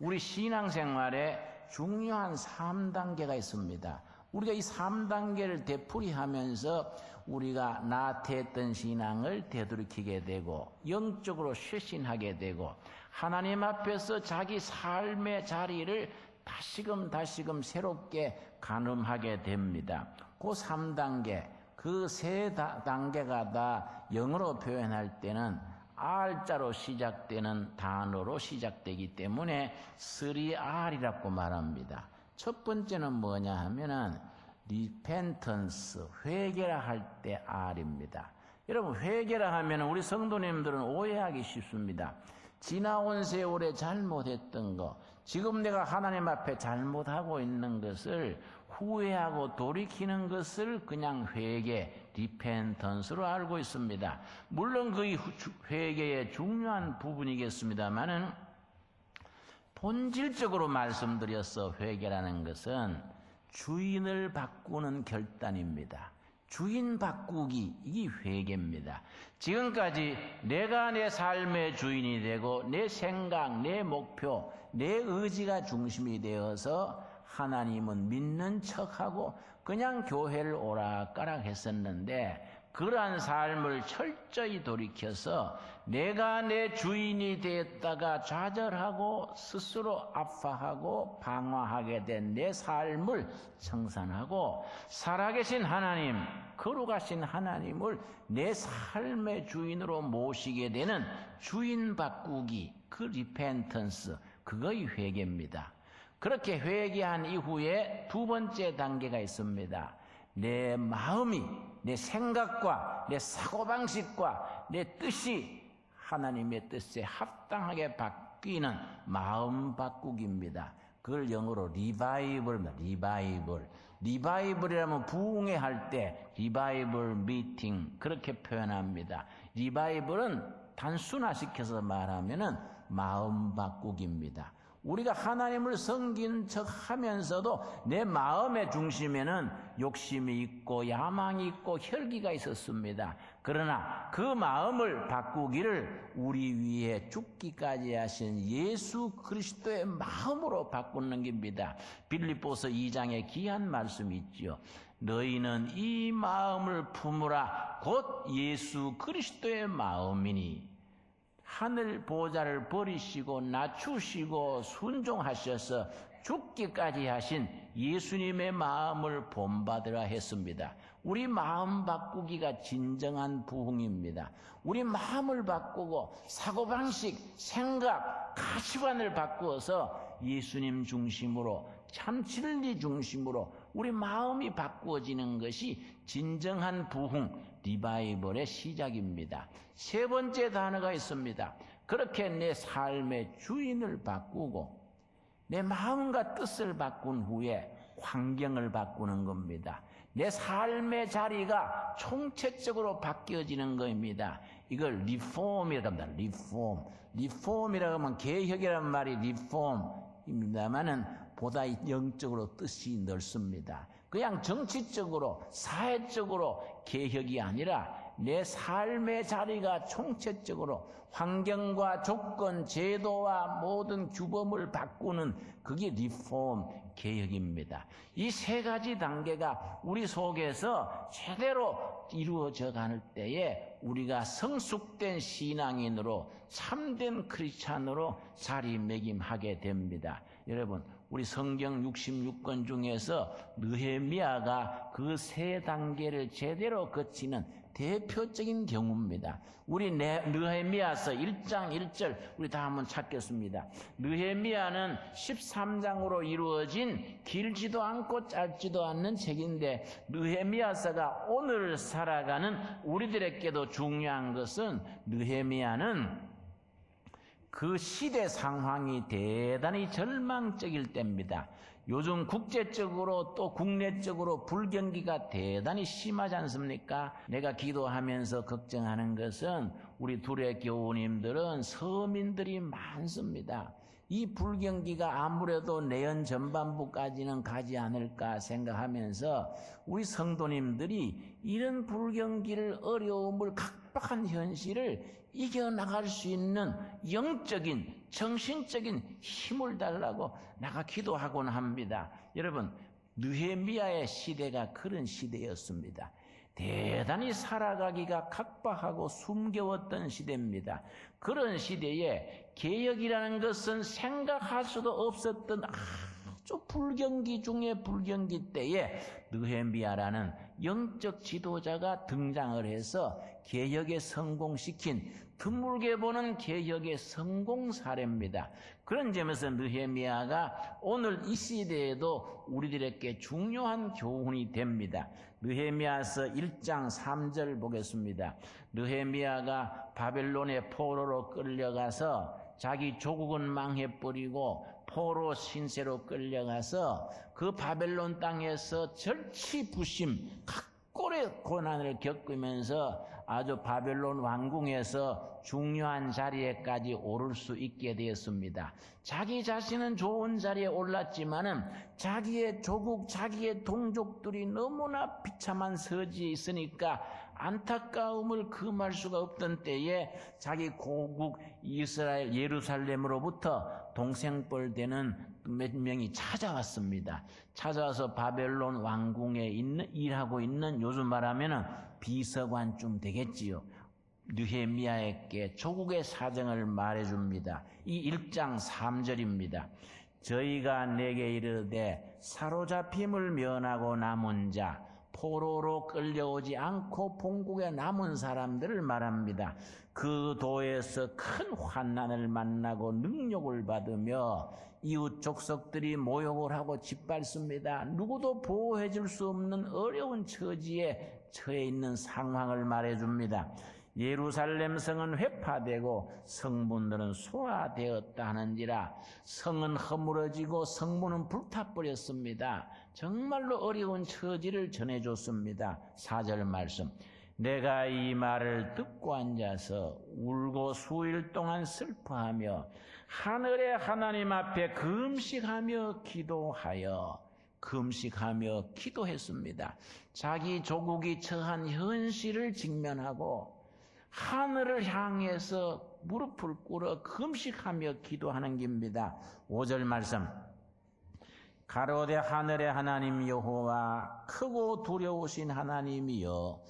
우리 신앙생활에 중요한 3단계가 있습니다. 우리가 이 3단계를 되풀이하면서 우리가 나태했던 신앙을 되돌이키게 되고 영적으로 쇄신하게 되고 하나님 앞에서 자기 삶의 자리를 다시금 새롭게 가늠하게 됩니다. 그 3단계, 그 3단계가 다 영어로 표현할 때는 R자로 시작되는 단어로 시작되기 때문에 3R이라고 말합니다. 첫 번째는 뭐냐 하면은 repentance, 회개라 할 때 R입니다. 여러분, 회개라 하면 우리 성도님들은 오해하기 쉽습니다. 지나온 세월에 잘못했던 거, 지금 내가 하나님 앞에 잘못하고 있는 것을 후회하고 돌이키는 것을 그냥 회개, 리펜턴스로 알고 있습니다. 물론 그 회개의 중요한 부분이겠습니다만은 본질적으로 말씀드려서 회개라는 것은 주인을 바꾸는 결단입니다. 주인 바꾸기, 이게 회개입니다. 지금까지 내가 내 삶의 주인이 되고 내 생각, 내 목표, 내 의지가 중심이 되어서 하나님은 믿는 척하고 그냥 교회를 오락가락 했었는데 그러한 삶을 철저히 돌이켜서 내가 내 주인이 되었다가 좌절하고 스스로 아파하고 방황하게 된 내 삶을 청산하고 살아계신 하나님, 거룩하신 하나님을 내 삶의 주인으로 모시게 되는 주인 바꾸기, 그 리펜턴스, 그거의 회개입니다. 그렇게 회개한 이후에 두 번째 단계가 있습니다. 내 마음이, 내 생각과 내 사고방식과 내 뜻이 하나님의 뜻에 합당하게 바뀌는 마음 바꾸기입니다. 그걸 영어로 리바이벌이라면 부흥회 할 때 리바이벌 미팅 그렇게 표현합니다. 리바이벌은 단순화시켜서 말하면은 마음 바꾸기입니다. 우리가 하나님을 섬긴 척 하면서도 내 마음의 중심에는 욕심이 있고 야망이 있고 혈기가 있었습니다. 그러나 그 마음을 바꾸기를 우리 위해 죽기까지 하신 예수 그리스도의 마음으로 바꾸는 겁니다. 빌립보서 2장에 귀한 말씀이 있죠. 너희는 이 마음을 품으라 곧 예수 그리스도의 마음이니 하늘 보좌를 버리시고 낮추시고 순종하셔서 죽기까지 하신 예수님의 마음을 본받으라 했습니다. 우리 마음 바꾸기가 진정한 부흥입니다. 우리 마음을 바꾸고 사고방식, 생각, 가치관을 바꾸어서 예수님 중심으로 참 진리 중심으로 우리 마음이 바꾸어지는 것이 진정한 부흥, 리바이벌의 시작입니다. 세 번째 단어가 있습니다. 그렇게 내 삶의 주인을 바꾸고 내 마음과 뜻을 바꾼 후에 환경을 바꾸는 겁니다. 내 삶의 자리가 총체적으로 바뀌어지는 겁니다. 이걸 리폼이라고 합니다. 리폼이라고 하면 개혁이라는 말이 리폼입니다만은 보다 영적으로 뜻이 넓습니다. 그냥 정치적으로 사회적으로 개혁이 아니라 내 삶의 자리가 총체적으로 환경과 조건, 제도와 모든 규범을 바꾸는 그게 리폼, 개혁입니다. 이 세 가지 단계가 우리 속에서 제대로 이루어져 가는 때에 우리가 성숙된 신앙인으로 참된 크리스찬으로 자리매김하게 됩니다. 여러분, 우리 성경 66권 중에서 느헤미야가 그 세 단계를 제대로 거치는 대표적인 경우입니다. 우리 느헤미야서 1장 1절 우리 다 한번 찾겠습니다. 느헤미야는 13장으로 이루어진 길지도 않고 짧지도 않는 책인데 느헤미야서가 오늘 살아가는 우리들에게도 중요한 것은 느헤미야는 그 시대 상황이 대단히 절망적일 때입니다. 요즘 국제적으로 또 국내적으로 불경기가 대단히 심하지 않습니까? 내가 기도하면서 걱정하는 것은 우리 둘의 교우님들은 서민들이 많습니다. 이 불경기가 아무래도 내연 전반부까지는 가지 않을까 생각하면서 우리 성도님들이 이런 불경기를 어려움을 각박한 현실을 이겨나갈 수 있는 영적인 정신적인 힘을 달라고 나가 기도하곤 합니다. 여러분, 느헤미야의 시대가 그런 시대였습니다. 대단히 살아가기가 각박하고 숨겨웠던 시대입니다. 그런 시대에 개혁이라는 것은 생각할 수도 없었던 아주 불경기 중에 불경기 때에 느헤미야라는 영적 지도자가 등장을 해서 개혁에 성공시킨 드물게 보는 개혁의 성공 사례입니다. 그런 점에서 느헤미야가 오늘 이 시대에도 우리들에게 중요한 교훈이 됩니다. 느헤미야서 1장 3절 보겠습니다. 느헤미야가 바벨론의 포로로 끌려가서 자기 조국은 망해버리고 포로 신세로 끌려가서 그 바벨론 땅에서 절치부심 각골의 고난을 겪으면서 아주 바벨론 왕궁에서 중요한 자리에까지 오를 수 있게 되었습니다. 자기 자신은 좋은 자리에 올랐지만은 자기의 조국, 자기의 동족들이 너무나 비참한 서지에 있으니까 안타까움을 금할 수가 없던 때에 자기 고국 이스라엘 예루살렘으로부터 동생뻘되는 몇 명이 찾아왔습니다. 찾아와서 바벨론 왕궁에 일하고 있는, 요즘 말하면은 비서관쯤 되겠지요. 느헤미야에게 조국의 사정을 말해줍니다. 이 1장 3절입니다. 저희가 내게 이르되 사로잡힘을 면하고 남은 자, 포로로 끌려오지 않고 본국에 남은 사람들을 말합니다. 그 도에서 큰 환난을 만나고 능욕을 받으며 이웃 족속들이 모욕을 하고 짓밟습니다. 누구도 보호해 줄 수 없는 어려운 처지에 처해 있는 상황을 말해줍니다. 예루살렘 성은 회파되고 성문들은 소화되었다 하는지라. 성은 허물어지고 성문은 불타버렸습니다. 정말로 어려운 처지를 전해줬습니다. 4절 말씀. 내가 이 말을 듣고 앉아서 울고 수일 동안 슬퍼하며 하늘의 하나님 앞에 금식하며 기도했습니다. 자기 조국이 처한 현실을 직면하고 하늘을 향해서 무릎을 꿇어 금식하며 기도하는 겁니다. 5절 말씀. 가로되 하늘의 하나님 여호와, 크고 두려우신 하나님이여,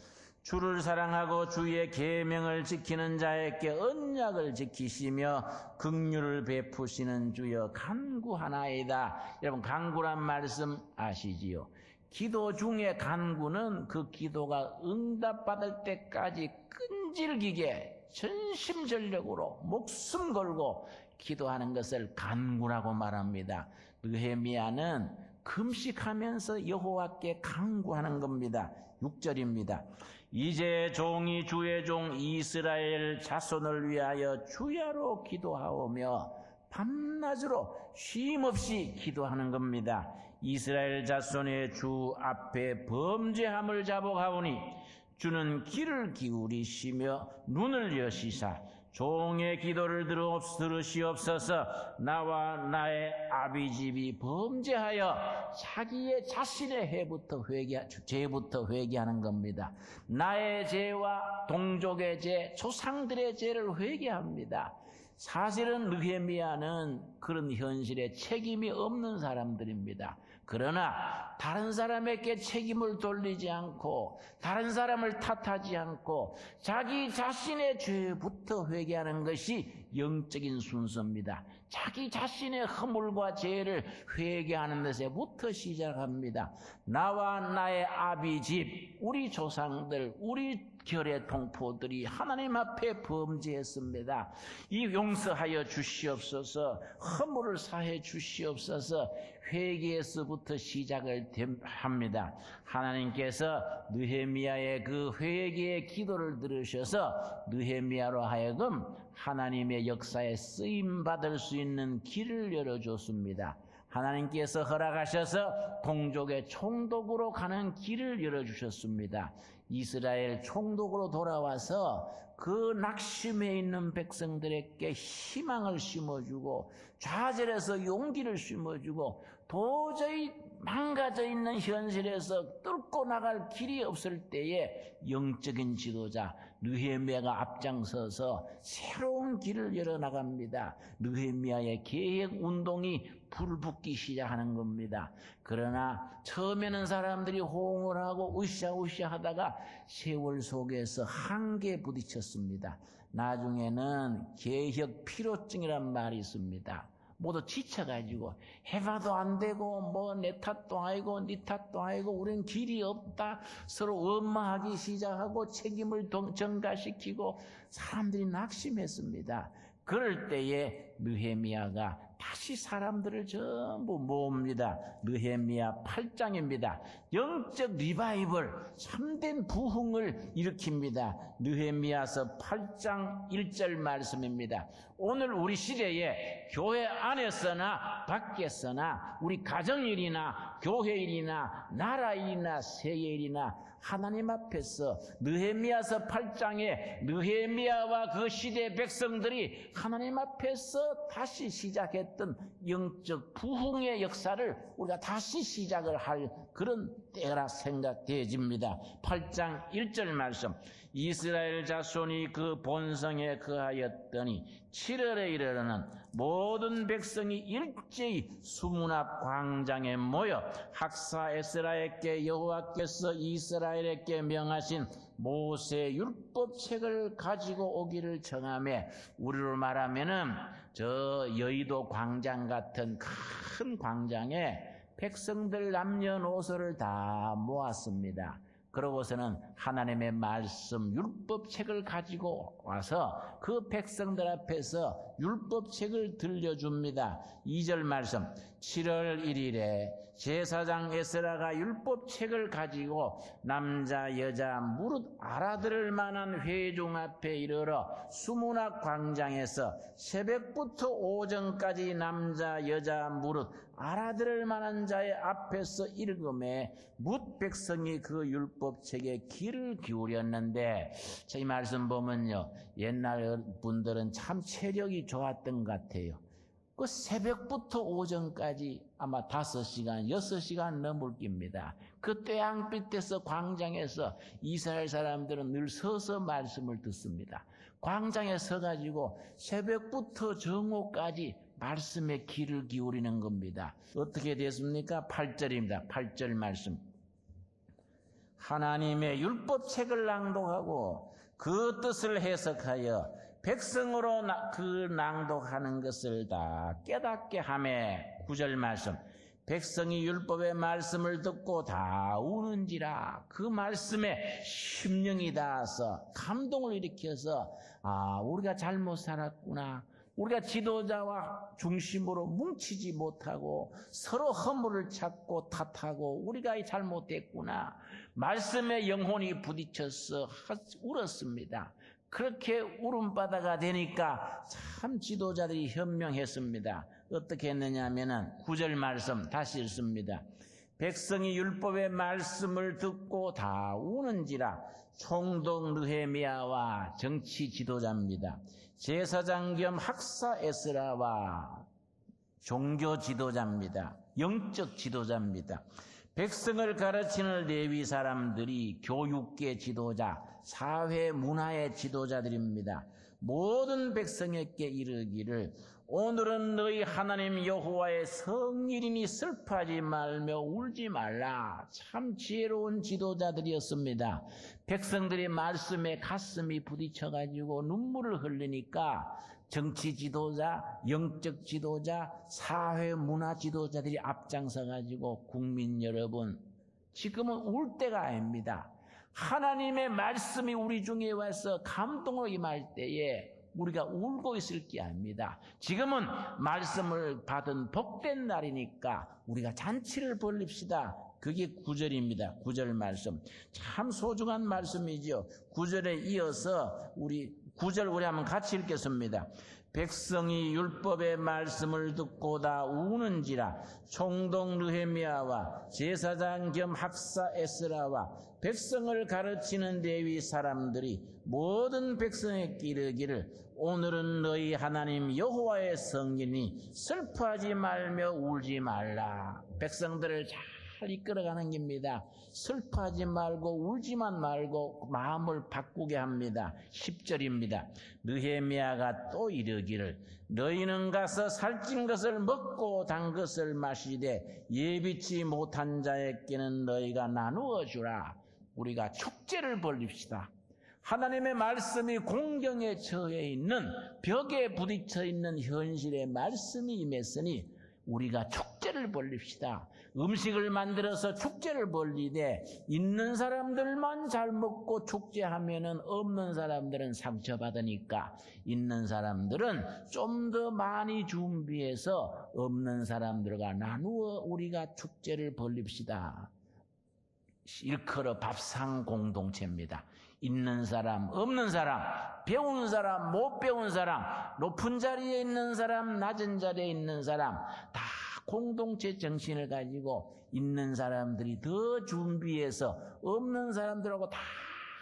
주를 사랑하고 주의 계명을 지키는 자에게 언약을 지키시며 긍휼을 베푸시는 주여 간구하나이다. 여러분, 간구란 말씀 아시지요? 기도 중에 간구는 그 기도가 응답받을 때까지 끈질기게 전심전력으로 목숨 걸고 기도하는 것을 간구라고 말합니다. 느헤미야는 금식하면서 여호와께 간구하는 겁니다. 6절입니다. 이제 종이 주의 종 이스라엘 자손을 위하여 주야로 기도하오며 밤낮으로 쉼없이 기도하는 겁니다. 이스라엘 자손의 주 앞에 범죄함을 자복하오니 주는 귀를 기울이시며 눈을 여시사 종의 기도를 들으시옵소서. 나와 나의 아비집이 범죄하여 자기의 자신의 죄부터 회개하는 겁니다. 나의 죄와 동족의 죄, 조상들의 죄를 회개합니다. 사실은 느헤미야는 그런 현실에 책임이 없는 사람들입니다. 그러나 다른 사람에게 책임을 돌리지 않고 다른 사람을 탓하지 않고 자기 자신의 죄부터 회개하는 것이 영적인 순서입니다. 자기 자신의 허물과 죄를 회개하는 것에부터 시작합니다. 나와 나의 아비집, 우리 조상들, 우리 결의 동포들이 하나님 앞에 범죄했습니다. 이 용서하여 주시옵소서. 허물을 사해 주시옵소서. 회개에서부터 시작을 합니다. 하나님께서 느헤미야의 그 회개의 기도를 들으셔서 느헤미야로 하여금 하나님의 역사에 쓰임받을 수 있는 길을 열어줬습니다. 하나님께서 허락하셔서 동족의 총독으로 가는 길을 열어주셨습니다. 이스라엘 총독으로 돌아와서 그 낙심해 있는 백성들에게 희망을 심어주고 좌절해서 용기를 심어주고 도저히 망가져 있는 현실에서 뚫고 나갈 길이 없을 때에 영적인 지도자 느헤미야가 앞장서서 새로운 길을 열어나갑니다. 느헤미야의 개혁 운동이 불붙기 시작하는 겁니다. 그러나 처음에는 사람들이 호응을 하고 으쌰으쌰 하다가 세월 속에서 한계에 부딪혔습니다. 나중에는 개혁 피로증이란 말이 있습니다. 모두 지쳐가지고 해봐도 안 되고 뭐 내 탓도 아니고 네 탓도 아니고 우린 길이 없다. 서로 원망하기 시작하고 책임을 전가시키고 사람들이 낙심했습니다. 그럴 때에 느헤미야가 다시 사람들을 전부 모읍니다. 느헤미야 8장입니다. 영적 리바이벌, 참된 부흥을 일으킵니다. 느헤미야서 8장 1절 말씀입니다. 오늘 우리 시대에 교회 안에서나 밖에서나 우리 가정일이나 교회일이나 나라일이나 세계일이나 하나님 앞에서 느헤미야서 8장에 느헤미야와 그 시대 백성들이 하나님 앞에서 다시 시작했던 영적 부흥의 역사를 우리가 다시 시작을 할 그런 때라 생각되어집니다. 8장 1절 말씀. 이스라엘 자손이 그 본성에 거하였더니 7월에 이르러는 모든 백성이 일제히 수문 앞 광장에 모여 학사 에스라에게 여호와께서 이스라엘에게 명하신 모세 율법책을 가지고 오기를 정하며, 우리로 말하면은 저 여의도 광장 같은 큰 광장에 백성들 남녀노소를 다 모았습니다. 그러고서는 하나님의 말씀 율법책을 가지고 와서 그 백성들 앞에서 율법책을 들려줍니다. 2절 말씀. 7월 1일에 제사장 에스라가 율법책을 가지고 남자 여자 무릇 알아들을 만한 회중 앞에 이르러 수문 앞 광장에서 새벽부터 오전까지 남자 여자 무릇 알아들을 만한 자의 앞에서 읽음에 뭇 백성이 그 율법책에 귀를 기울였는데, 이 말씀 보면요, 옛날 분들은 참 체력이 좋았던 것 같아요. 그 새벽부터 오전까지 아마 5시간, 6시간 넘을 겁니다. 그 태양빛에서 광장에서 이스라엘 사람들은 늘 서서 말씀을 듣습니다. 광장에 서가지고 새벽부터 정오까지 말씀에 귀를 기울이는 겁니다. 어떻게 됐습니까? 8절입니다. 8절 말씀. 하나님의 율법책을 낭독하고 그 뜻을 해석하여 백성으로 그 낭독하는 것을 다 깨닫게 하며, 9절 말씀. 백성이 율법의 말씀을 듣고 다 우는지라. 그 말씀에 심령이 닿아서 감동을 일으켜서 우리가 잘못 살았구나, 우리가 지도자와 중심으로 뭉치지 못하고 서로 허물을 찾고 탓하고 우리가 잘못됐구나, 말씀에 영혼이 부딪혀서 울었습니다. 그렇게 울음바다가 되니까 참 지도자들이 현명했습니다. 어떻게 했느냐 하면은 9절 말씀 다시 읽습니다. 백성이 율법의 말씀을 듣고 다 우는지라. 총독 느헤미야와 정치 지도자입니다. 제사장 겸 학사 에스라와 종교 지도자입니다. 영적 지도자입니다. 백성을 가르치는 레위 사람들이 교육계 지도자, 사회 문화의 지도자들입니다. 모든 백성에게 이르기를 오늘은 너희 하나님 여호와의 성일이니 슬퍼하지 말며 울지 말라. 참 지혜로운 지도자들이었습니다. 백성들의 말씀에 가슴이 부딪혀가지고 눈물을 흘리니까 정치 지도자, 영적 지도자, 사회 문화 지도자들이 앞장서가지고 국민 여러분, 지금은 울 때가 아닙니다. 하나님의 말씀이 우리 중에 와서 감동으로 임할 때에 우리가 울고 있을 게 아닙니다. 지금은 말씀을 받은 복된 날이니까 우리가 잔치를 벌립시다. 그게 9절입니다. 9절 말씀. 참 소중한 말씀이죠. 9절에 이어서 우리 9절 우리 한번 같이 읽겠습니다. 백성이 율법의 말씀을 듣고 다 우는지라. 총독 느헤미야와 제사장 겸 학사 에스라와 백성을 가르치는 레위 사람들이 모든 백성에게 이르기를 오늘은 너희 하나님 여호와의 성일이니 슬퍼하지 말며 울지 말라. 백성들을 잘 이끌어가는 겁니다. 슬퍼하지 말고 울지만 말고 마음을 바꾸게 합니다. 10절입니다. 느헤미야가 또 이르기를 너희는 가서 살찐 것을 먹고 단 것을 마시되 예비치 못한 자에게는 너희가 나누어 주라. 우리가 축제를 벌립시다. 하나님의 말씀이 공경에 처해 있는, 벽에 부딪혀 있는 현실의 말씀이 임했으니 우리가 축제를 벌립시다. 음식을 만들어서 축제를 벌리되 있는 사람들만 잘 먹고 축제하면은 없는 사람들은 상처받으니까 있는 사람들은 좀 더 많이 준비해서 없는 사람들과 나누어 우리가 축제를 벌립시다. 일컬어 밥상 공동체입니다. 있는 사람, 없는 사람, 배운 사람, 못 배운 사람, 높은 자리에 있는 사람, 낮은 자리에 있는 사람, 다 공동체 정신을 가지고 있는 사람들이 더 준비해서 없는 사람들하고 다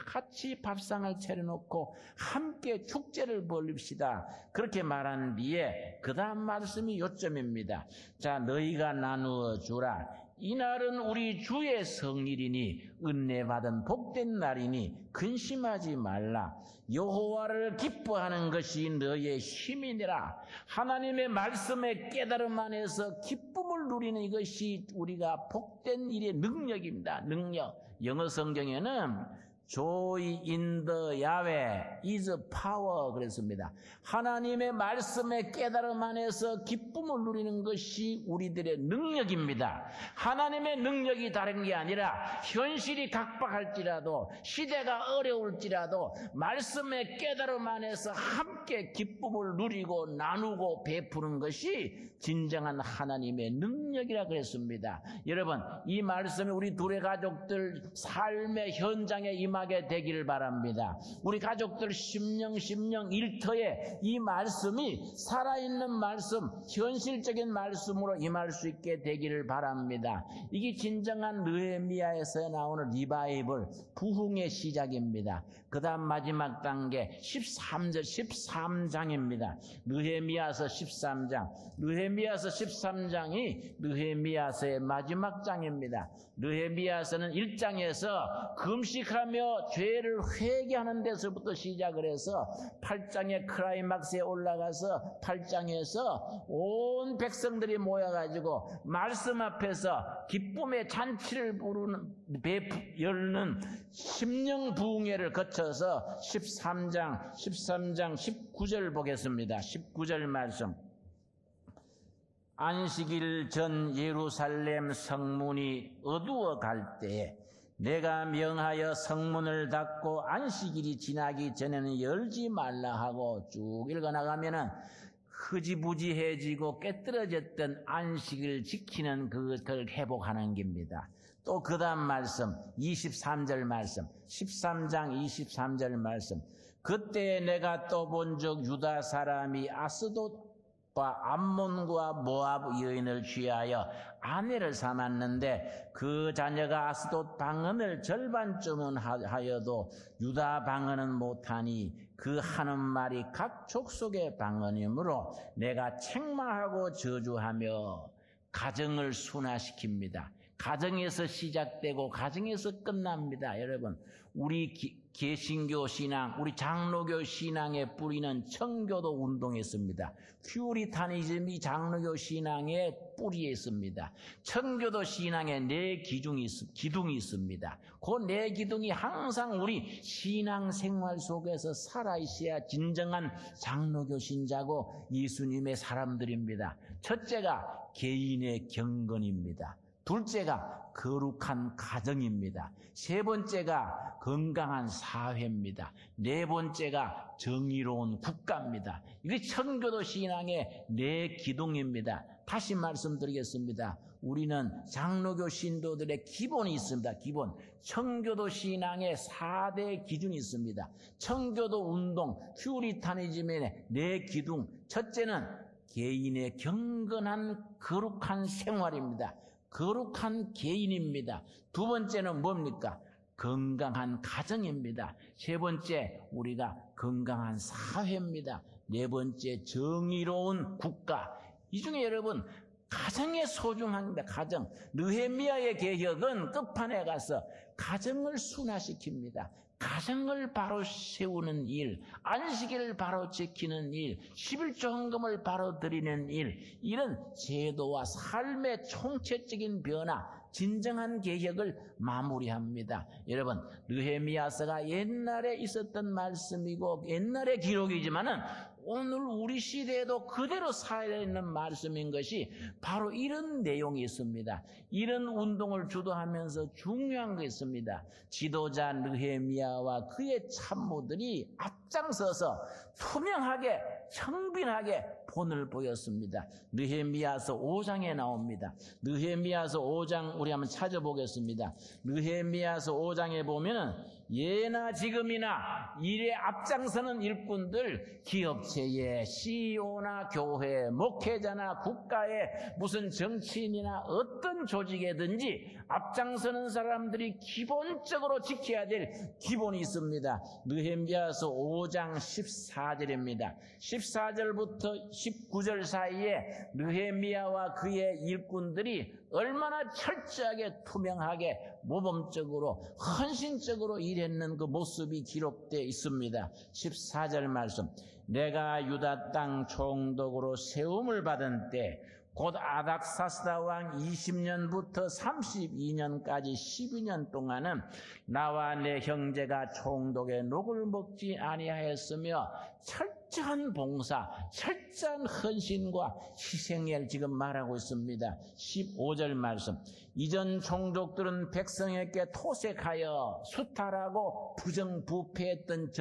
같이 밥상을 차려놓고 함께 축제를 벌립시다. 그렇게 말한 뒤에 그 다음 말씀이 요점입니다. 자, 너희가 나누어 주라. 이날은 우리 주의 성일이니 은혜 받은 복된 날이니 근심하지 말라. 여호와를 기뻐하는 것이 너의 힘이니라. 하나님의 말씀의 깨달음 안에서 기쁨을 누리는 이것이 우리가 복된 일의 능력입니다. 능력. 영어 성경에는 Joy in the Yahweh is power 그랬습니다. 하나님의 말씀의 깨달음 안에서 기쁨을 누리는 것이 우리들의 능력입니다. 하나님의 능력이 다른 게 아니라 현실이 각박할지라도 시대가 어려울지라도 말씀의 깨달음 안에서 함께 기쁨을 누리고 나누고 베푸는 것이 진정한 하나님의 능력이라 그랬습니다. 여러분, 이 말씀이 우리 둘의 가족들 삶의 현장에 임하게 되기를 바랍니다. 우리 가족들 심령 일터에 이 말씀이 살아있는 말씀, 현실적인 말씀으로 임할 수 있게 되기를 바랍니다. 이게 진정한 느헤미야에서 나오는 리바이벌, 부흥의 시작입니다. 그 다음 마지막 단계 13장입니다. 느헤미야서 13장. 느헤미야서 13장이 느헤미야서의 마지막 장입니다. 느헤미야서는 1장에서 금식하며 죄를 회개하는 데서부터 시작을 해서 8장의 클라이막스에 올라가서 8장에서 온 백성들이 모여가지고 말씀 앞에서 기쁨의 잔치를 열는 심령 부흥회를 거쳐서 13장 19절 보겠습니다. 19절 말씀. 안식일 전 예루살렘 성문이 어두워 갈 때에 내가 명하여 성문을 닫고 안식일이 지나기 전에는 열지 말라 하고 쭉 읽어나가면은 흐지부지해지고 깨뜨려졌던 안식을 지키는 그걸 회복하는 겁니다. 또 그 다음 말씀 23절 말씀 13장 23절 말씀. 그때 내가 또 본 적 유다 사람이 아스돗과 암몬과 모압 여인을 취하여 아내를 삼았는데 그 자녀가 아스돗 방언을 절반쯤은 하여도 유다 방언은 못하니 그 하는 말이 각 족속의 방언이므로 내가 책망하고 저주하며 가정을 순화시킵니다. 가정에서 시작되고 가정에서 끝납니다. 여러분, 우리 개신교 신앙, 우리 장로교 신앙의 뿌리는 청교도 운동이었습니다. 퓨리타니즘이 장로교 신앙의 뿌리에 있습니다. 청교도 신앙에 네 기둥이 있습니다. 그 네 기둥이 항상 우리 신앙 생활 속에서 살아있어야 진정한 장로교 신자고 예수님의 사람들입니다. 첫째가 개인의 경건입니다. 둘째가 거룩한 가정입니다. 세 번째가 건강한 사회입니다. 네 번째가 정의로운 국가입니다. 이게 청교도 신앙의 네 기둥입니다. 다시 말씀드리겠습니다. 우리는 장로교 신도들의 기본이 있습니다. 기본. 청교도 신앙의 4대 기준이 있습니다. 청교도 운동, 퓨리타니즘의 4기둥. 첫째는 개인의 경건한 거룩한 생활입니다. 거룩한 개인입니다. 두 번째는 뭡니까? 건강한 가정입니다. 세 번째, 우리가 건강한 사회입니다. 네 번째, 정의로운 국가. 이 중에 여러분, 가정에 소중합니다. 가정. 느헤미야의 개혁은 끝판에 가서 가정을 순화시킵니다. 가정을 바로 세우는 일, 안식일을 바로 지키는 일, 11조 헌금을 바로 드리는 일, 이런 제도와 삶의 총체적인 변화, 진정한 개혁을 마무리합니다. 여러분, 느헤미야서가 옛날에 있었던 말씀이고 옛날의 기록이지만은 오늘 우리 시대에도 그대로 살아있는 말씀인 것이 바로 이런 내용이 있습니다. 이런 운동을 주도하면서 중요한 게 있습니다. 지도자 느헤미야와 그의 참모들이 앞장서서 투명하게 청빈하게 본을 보였습니다. 느헤미야서 5장에 나옵니다. 느헤미야서 5장 우리 한번 찾아보겠습니다. 느헤미야서 5장에 보면은 예나 지금이나 일에 앞장서는 일꾼들, 기업체에, CEO나 교회, 목회자나 국가에, 무슨 정치인이나 어떤 조직에든지 앞장서는 사람들이 기본적으로 지켜야 될 기본이 있습니다. 느헤미야서 5장 14절입니다. 14절부터 19절 사이에 느헤미야와 그의 일꾼들이 얼마나 철저하게 투명하게 모범적으로 헌신적으로 일했는 그 모습이 기록되어 있습니다. 14절 말씀. 내가 유다 땅 총독으로 세움을 받은 때 곧 아닥사스다 왕 20년부터 32년까지 12년 동안은 나와 내 형제가 총독의 녹을 먹지 아니하였으며 철저한 봉사, 철저한 헌신과 희생을 지금 말하고 있습니다. 15절 말씀. 이전 총독들은 백성에게 토색하여 수탈하고 부정부패했던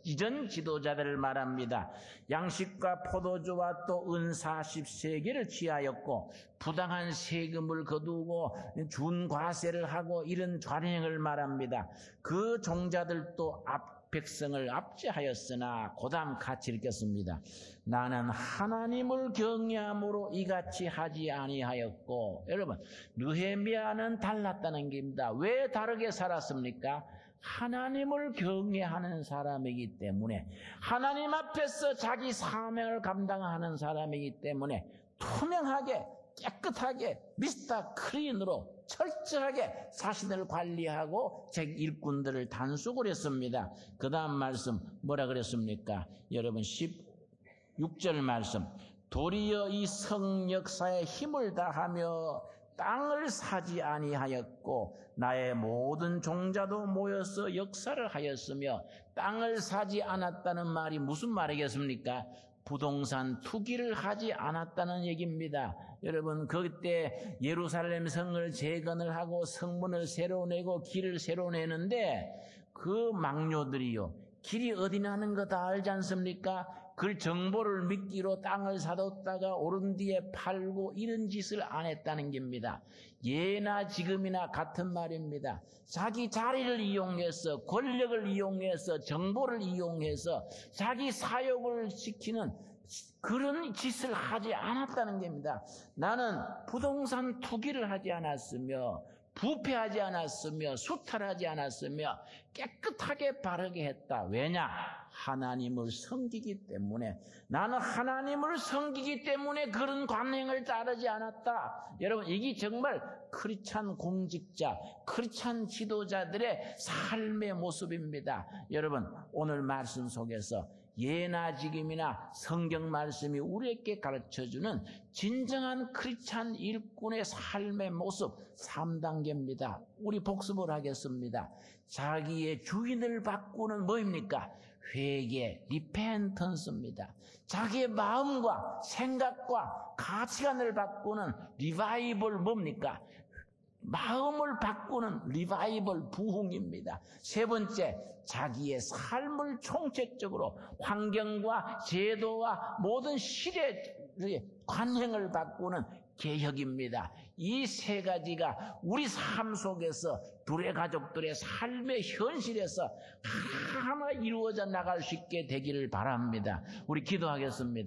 이전 지도자들을 말합니다. 양식과 포도주와 또 은 40세계를 취하였고 부당한 세금을 거두고 준과세를 하고 이런 관행을 말합니다. 그 종자들도 백성을 압제하였으나 고담 같이 읽겠습니다. 나는 하나님을 경외함으로 이같이 하지 아니하였고. 여러분, 느헤미야는 달랐다는 겁니다. 왜 다르게 살았습니까? 하나님을 경외하는 사람이기 때문에, 하나님 앞에서 자기 사명을 감당하는 사람이기 때문에 투명하게 깨끗하게 미스터 클린으로 철저하게 자신을 관리하고 제 일꾼들을 단속을 했습니다. 그 다음 말씀 뭐라 그랬습니까? 여러분 16절 말씀. 도리어 이 성역사에 힘을 다하며 땅을 사지 아니하였고 나의 모든 종자도 모여서 역사를 하였으며. 땅을 사지 않았다는 말이 무슨 말이겠습니까? 부동산 투기를 하지 않았다는 얘기입니다. 여러분, 그때 예루살렘 성을 재건을 하고 성문을 새로 내고 길을 새로 내는데 그 망료들이요, 길이 어디 나는 거 다 알지 않습니까? 그 정보를 미끼로 땅을 사뒀다가 오른 뒤에 팔고 이런 짓을 안 했다는 겁니다. 예나 지금이나 같은 말입니다. 자기 자리를 이용해서, 권력을 이용해서, 정보를 이용해서 자기 사욕을 지키는 그런 짓을 하지 않았다는 겁니다. 나는 부동산 투기를 하지 않았으며 부패하지 않았으며 수탈하지 않았으며 깨끗하게 바르게 했다. 왜냐? 하나님을 섬기기 때문에. 나는 하나님을 섬기기 때문에 그런 관행을 따르지 않았다. 여러분, 이게 정말 크리스찬 공직자, 크리스찬 지도자들의 삶의 모습입니다. 여러분, 오늘 말씀 속에서 예나 지금이나 성경 말씀이 우리에게 가르쳐주는 진정한 크리스찬 일꾼의 삶의 모습 3단계입니다. 우리 복습을 하겠습니다. 자기의 주인을 바꾸는 뭐입니까? 회개, 리펜턴스입니다. 자기의 마음과 생각과 가치관을 바꾸는 리바이벌 뭡니까? 마음을 바꾸는 리바이벌 부흥입니다. 세 번째, 자기의 삶을 총체적으로 환경과 제도와 모든 시대의 관행을 바꾸는 개혁입니다. 이 세 가지가 우리 삶 속에서 둘의 가족들의 삶의 현실에서 하나 이루어져 나갈 수 있게 되기를 바랍니다. 우리 기도하겠습니다.